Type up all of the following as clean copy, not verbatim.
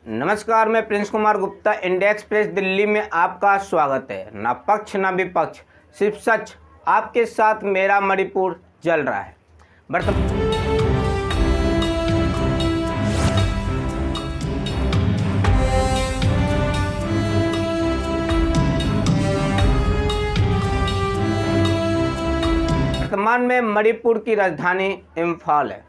नमस्कार, मैं Prince Kumar Gupta, India express Delhi में आपका स्वागत है। ना पक्ष ना विपक्ष, सिर्फ सच आपके साथ। मेरा मणिपुर जल रहा है। वर्तमान में मणिपुर की राजधानी इम्फाल है।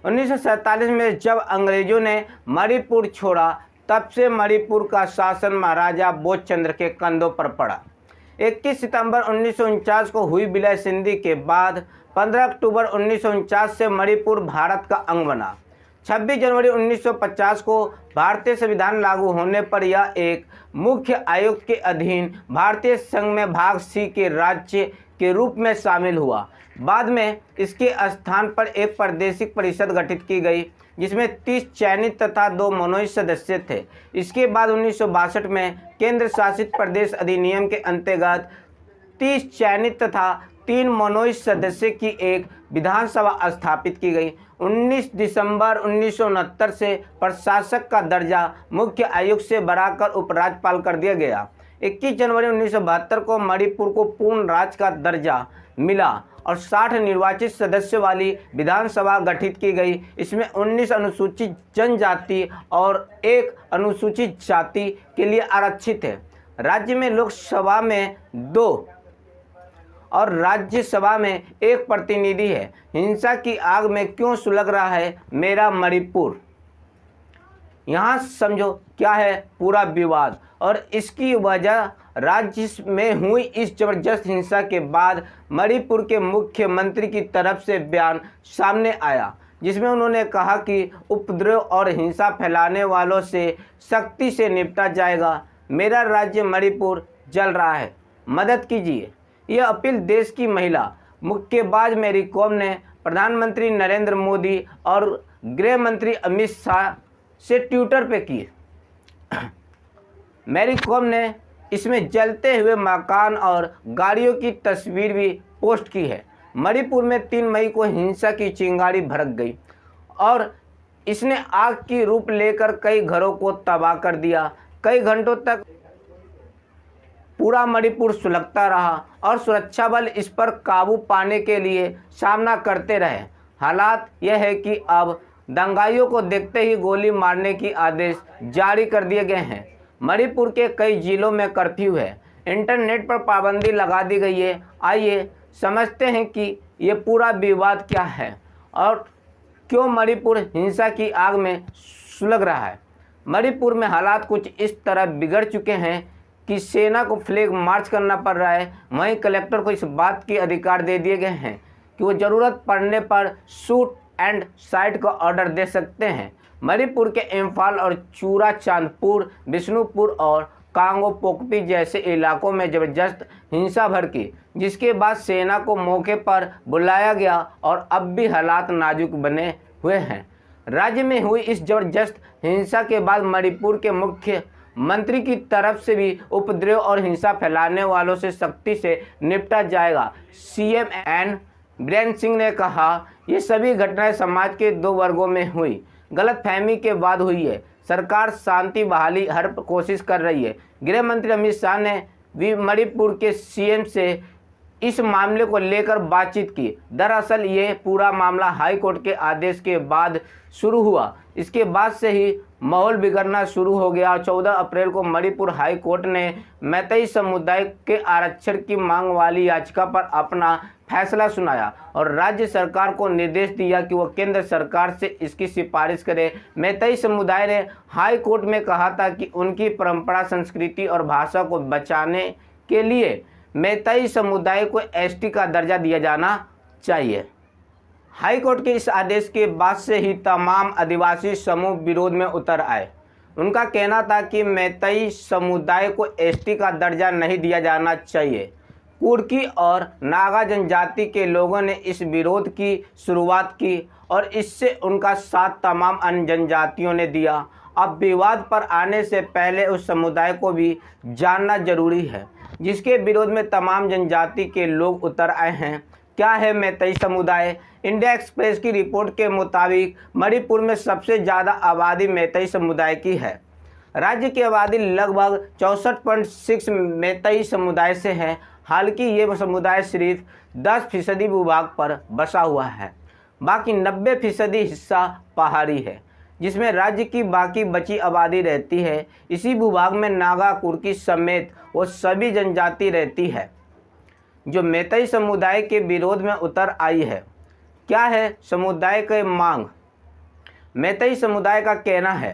1947 में जब अंग्रेजों ने मणिपुर छोड़ा, तब से मणिपुर का शासन महाराजा बोधचंद्र के कंधों पर पड़ा। 21 सितंबर 1949 को हुई विलय संधि के बाद 15 अक्टूबर 1949 से मणिपुर भारत का अंग बना। 26 जनवरी 1950 को भारतीय संविधान लागू होने पर यह एक मुख्य आयुक्त के अधीन भारतीय संघ में भाग सी के राज्य के रूप में शामिल हुआ। बाद में इसके स्थान पर एक प्रादेशिक परिषद गठित की गई, जिसमें 30 चयनित तथा 2 मनोनीत सदस्य थे। इसके बाद 1962 में केंद्र शासित प्रदेश अधिनियम के अंतर्गत 30 चयनित तथा 3 मनोनीत सदस्य की एक विधानसभा स्थापित की गई। 19 दिसंबर 1969 से प्रशासक का दर्जा मुख्य आयुक्त से बढ़ाकर उपराज्यपाल कर दिया गया। 21 जनवरी 1972 को मणिपुर को पूर्ण राज्य का दर्जा मिला और 60 निर्वाचित सदस्यों वाली विधानसभा गठित की गई। इसमें 19 अनुसूचित जनजाति और 1 अनुसूचित जाति के लिए आरक्षित है। राज्य में लोकसभा में 2 और राज्यसभा में 1 प्रतिनिधि है। हिंसा की आग में क्यों सुलग रहा है मेरा मणिपुर? यहाँ समझो क्या है पूरा विवाद और इसकी वजह राज्य में हुई इस जबरदस्त हिंसा के बाद मणिपुर के मुख्यमंत्री की तरफ से बयान सामने आया, जिसमें उन्होंने कहा कि उपद्रव और हिंसा फैलाने वालों से सख्ती से निपटा जाएगा। मेरा राज्य मणिपुर जल रहा है, मदद कीजिए। यह अपील देश की महिला मुक्केबाज मैरी कॉम ने प्रधानमंत्री नरेंद्र मोदी और गृह मंत्री अमित शाह से ट्विटर पे की। मैरी कॉम ने इसमें जलते हुए मकान और गाड़ियों की तस्वीर भी पोस्ट की है। मणिपुर में 3 मई को हिंसा की चिंगारी भड़क गई और इसने आग की रूप लेकर कई घरों को तबाह कर दिया। कई घंटों तक पूरा मणिपुर सुलगता रहा और सुरक्षा बल इस पर काबू पाने के लिए सामना करते रहे। हालात यह है कि अब दंगाइयों को देखते ही गोली मारने की आदेश जारी कर दिए गए हैं। मणिपुर के कई जिलों में कर्फ्यू है, इंटरनेट पर पाबंदी लगा दी गई है। आइए समझते हैं कि ये पूरा विवाद क्या है और क्यों मणिपुर हिंसा की आग में सुलग रहा है। मणिपुर में हालात कुछ इस तरह बिगड़ चुके हैं कि सेना को फ्लैग मार्च करना पड़ रहा है। वहीं कलेक्टर को इस बात के अधिकार दे दिए गए हैं कि वो ज़रूरत पड़ने पर शूट एंड साइट का ऑर्डर दे सकते हैं। मणिपुर के इम्फाल और चूरा चांदपुर, बिष्णुपुर और कांगो पोकपी जैसे इलाकों में जबरदस्त हिंसा भड़की, जिसके बाद सेना को मौके पर बुलाया गया और अब भी हालात नाजुक बने हुए हैं। राज्य में हुई इस जबरदस्त हिंसा के बाद मणिपुर के मुख्य मंत्री की तरफ से भी उपद्रव और हिंसा फैलाने वालों से सख्ती से निपटा जाएगा। सीएम एन बीरेन सिंह ने कहा, ये सभी घटनाएं समाज के 2 वर्गों में हुई, गलतफहमी के बाद हुई है। सरकार शांति बहाली हर कोशिश कर रही है। गृह मंत्री अमित शाह ने भी मणिपुर के सीएम से इस मामले को लेकर बातचीत की। दरअसल ये पूरा मामला हाई कोर्ट के आदेश के बाद शुरू हुआ। इसके बाद से ही माहौल बिगड़ना शुरू हो गया। 14 अप्रैल को मणिपुर हाई कोर्ट ने मैतेई समुदाय के आरक्षण की मांग वाली याचिका पर अपना फैसला सुनाया और राज्य सरकार को निर्देश दिया कि वह केंद्र सरकार से इसकी सिफारिश करे। मैतेई समुदाय ने हाई कोर्ट में कहा था कि उनकी परंपरा, संस्कृति और भाषा को बचाने के लिए मैतेई समुदाय को एसटी का दर्जा दिया जाना चाहिए। हाई कोर्ट के इस आदेश के बाद से ही तमाम आदिवासी समूह विरोध में उतर आए। उनका कहना था कि मैतेई समुदाय को एसटी का दर्जा नहीं दिया जाना चाहिए। कुर्की और नागा जनजाति के लोगों ने इस विरोध की शुरुआत की और इससे उनका साथ तमाम अन्य जनजातियों ने दिया। अब विवाद पर आने से पहले उस समुदाय को भी जानना जरूरी है जिसके विरोध में तमाम जनजाति के लोग उतर आए हैं। क्या है मैतेई समुदाय? इंडिया एक्सप्रेस की रिपोर्ट के मुताबिक मणिपुर में सबसे ज़्यादा आबादी मैतेई समुदाय की है। राज्य की आबादी लगभग 64.6 मैतेई समुदाय से है। हालांकि ये समुदाय सिर्फ 10% भूभाग पर बसा हुआ है, बाकी 90% हिस्सा पहाड़ी है, जिसमें राज्य की बाकी बची आबादी रहती है। इसी भूभाग में नागा, कुर्की समेत वो सभी जनजाति रहती है जो मैतेई समुदाय के विरोध में उतर आई है। क्या है समुदाय की मांग? मैतेई समुदाय का कहना है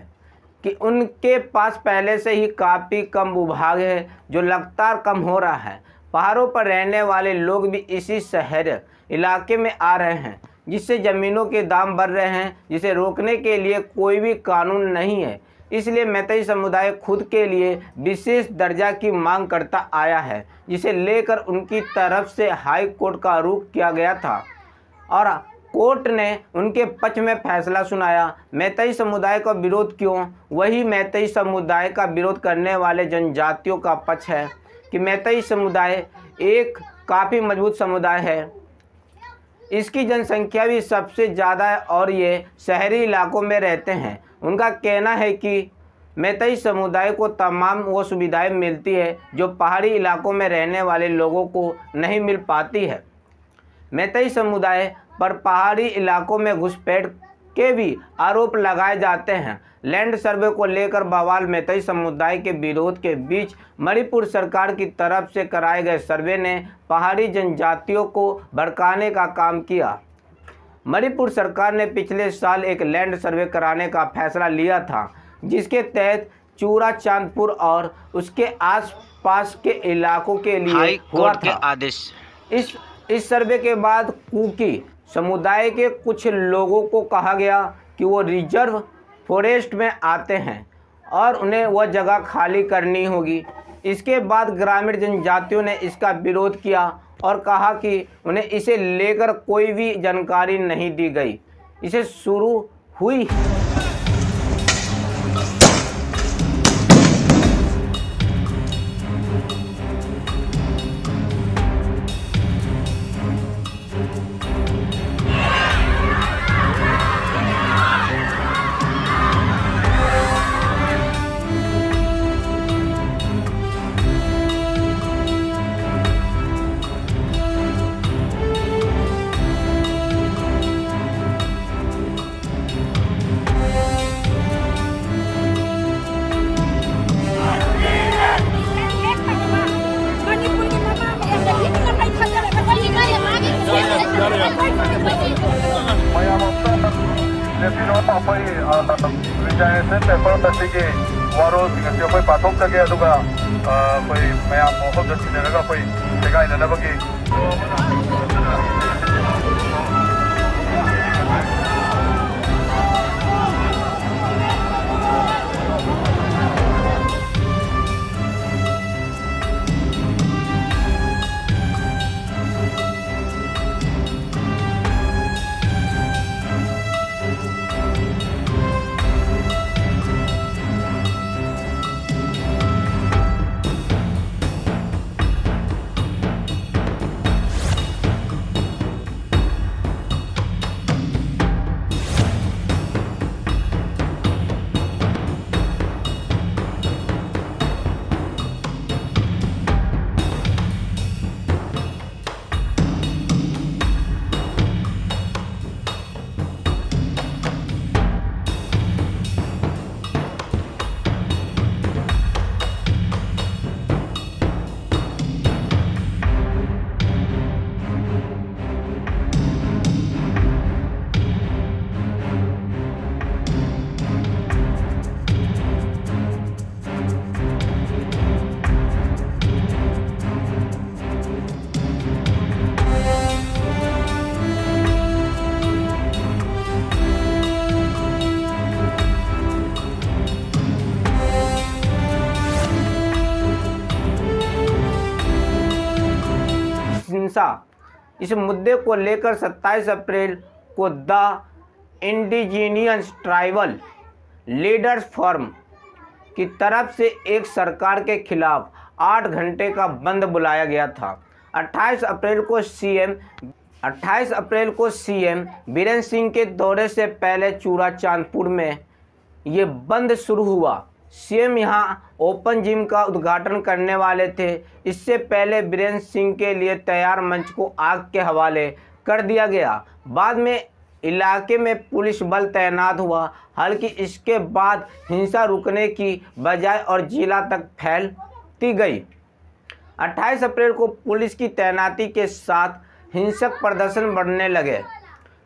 कि उनके पास पहले से ही काफ़ी कम भूभाग है जो लगातार कम हो रहा है। पहाड़ों पर रहने वाले लोग भी इसी शहर इलाके में आ रहे हैं, जिससे ज़मीनों के दाम बढ़ रहे हैं, जिसे रोकने के लिए कोई भी कानून नहीं है। इसलिए मैतेई समुदाय खुद के लिए विशेष दर्जा की मांग करता आया है, जिसे लेकर उनकी तरफ से हाई कोर्ट का रुख किया गया था और कोर्ट ने उनके पक्ष में फैसला सुनाया। मैतेई समुदाय का विरोध क्यों? वही मैतेई समुदाय का विरोध करने वाले जनजातियों का पक्ष है कि मैतेई समुदाय एक काफ़ी मजबूत समुदाय है। इसकी जनसंख्या भी सबसे ज़्यादा है और ये शहरी इलाकों में रहते हैं। उनका कहना है कि मैतेई समुदाय को तमाम वो सुविधाएं मिलती है जो पहाड़ी इलाकों में रहने वाले लोगों को नहीं मिल पाती है। मैतेई समुदाय पर पहाड़ी इलाकों में घुसपैठ के भी आरोप लगाए जाते हैं। लैंड सर्वे को लेकर बवाल। मैतेई समुदाय के विरोध के बीच मणिपुर सरकार की तरफ से कराए गए सर्वे ने पहाड़ी जनजातियों को भड़काने का काम किया। मणिपुर सरकार ने पिछले साल एक लैंड सर्वे कराने का फैसला लिया था, जिसके तहत चूरा चांदपुर और उसके आसपास के इलाकों के लिए हुआ था आदेश। इस सर्वे के बाद कुकी समुदाय के कुछ लोगों को कहा गया कि वो रिजर्व फॉरेस्ट में आते हैं और उन्हें वह जगह खाली करनी होगी। इसके बाद ग्रामीण जनजातियों ने इसका विरोध किया और कहा कि उन्हें इसे लेकर कोई भी जानकारी नहीं दी गई। इसे शुरू हुई ꯁꯤꯒꯤ ꯋꯥꯔꯣꯜꯁꯤꯡ ꯑꯁꯤ ꯑꯩꯈꯣꯏ ꯄꯥꯊꯣꯛꯆꯒꯦ ꯑꯗꯨꯒ ꯑꯩꯈꯣꯏ ꯃꯌꯥꯝ ꯋꯥꯐꯝꯗ ꯊꯤꯟꯅꯔꯒ ꯑꯩꯈꯣꯏ ꯁꯦꯒꯥꯏꯅꯅꯕꯒꯤ इस मुद्दे को लेकर 27 अप्रैल को the indigenous tribal leaders forum की तरफ से एक सरकार के खिलाफ 8 घंटे का बंद बुलाया गया था। 28 अप्रैल को सीएम 28 अप्रैल को सीएम बीरेंद्र सिंह के दौरे से पहले चूड़ा चांदपुर में ये बंद शुरू हुआ। सीएम यहां ओपन जिम का उद्घाटन करने वाले थे। इससे पहले बीरेंद्र सिंह के लिए तैयार मंच को आग के हवाले कर दिया गया। बाद में इलाके में पुलिस बल तैनात हुआ। हालांकि इसके बाद हिंसा रुकने की बजाय और जिला तक फैलती गई। 28 अप्रैल को पुलिस की तैनाती के साथ हिंसक प्रदर्शन बढ़ने लगे।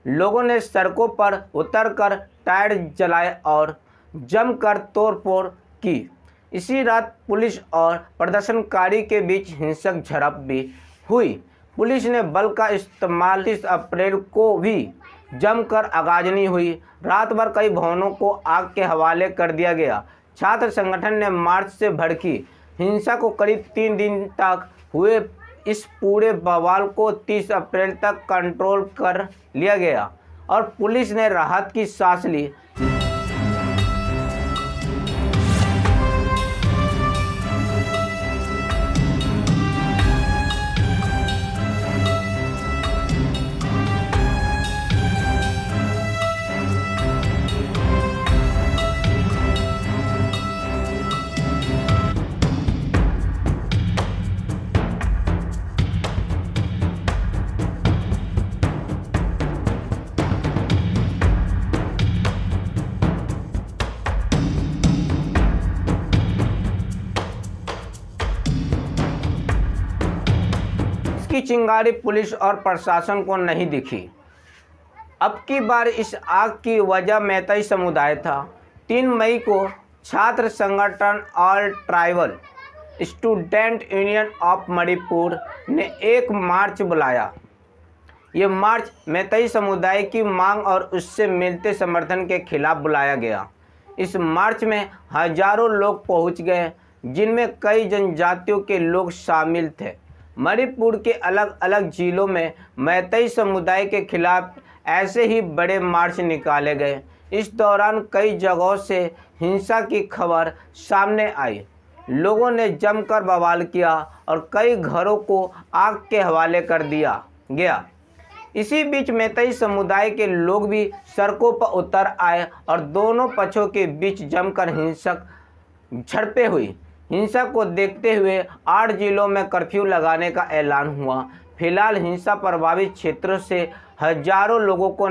लोगों ने सड़कों पर उतरकर टायर जलाए और जमकर तोड़फोड़ की। इसी रात पुलिस और प्रदर्शनकारी के बीच हिंसक झड़प भी हुई। पुलिस ने बल का इस्तेमाल 30 अप्रैल को भी जमकर आगाजनी हुई। रात भर कई भवनों को आग के हवाले कर दिया गया। छात्र संगठन ने मार्च से भड़की हिंसा को करीब 3 दिन तक हुए इस पूरे बवाल को 30 अप्रैल तक कंट्रोल कर लिया गया और पुलिस ने राहत की सांस ली। की चिंगारी पुलिस और प्रशासन को नहीं दिखी। अब की बार इस आग की वजह मैतेई समुदाय था। 3 मई को छात्र संगठन all tribal student union of Manipur ने एक मार्च बुलाया। ये मार्च मैतेई समुदाय की मांग और उससे मिलते समर्थन के खिलाफ बुलाया गया। इस मार्च में हजारों लोग पहुंच गए, जिनमें कई जनजातियों के लोग शामिल थे। मणिपुर के अलग अलग जिलों में मैतेई समुदाय के खिलाफ ऐसे ही बड़े मार्च निकाले गए। इस दौरान कई जगहों से हिंसा की खबर सामने आई। लोगों ने जमकर बवाल किया और कई घरों को आग के हवाले कर दिया गया। इसी बीच मैतेई समुदाय के लोग भी सड़कों पर उतर आए और दोनों पक्षों के बीच जमकर हिंसक झड़पें हुई। हिंसा को देखते हुए 8 जिलों में कर्फ्यू लगाने का ऐलान हुआ। फिलहाल हिंसा प्रभावित क्षेत्रों से हजारों लोगों को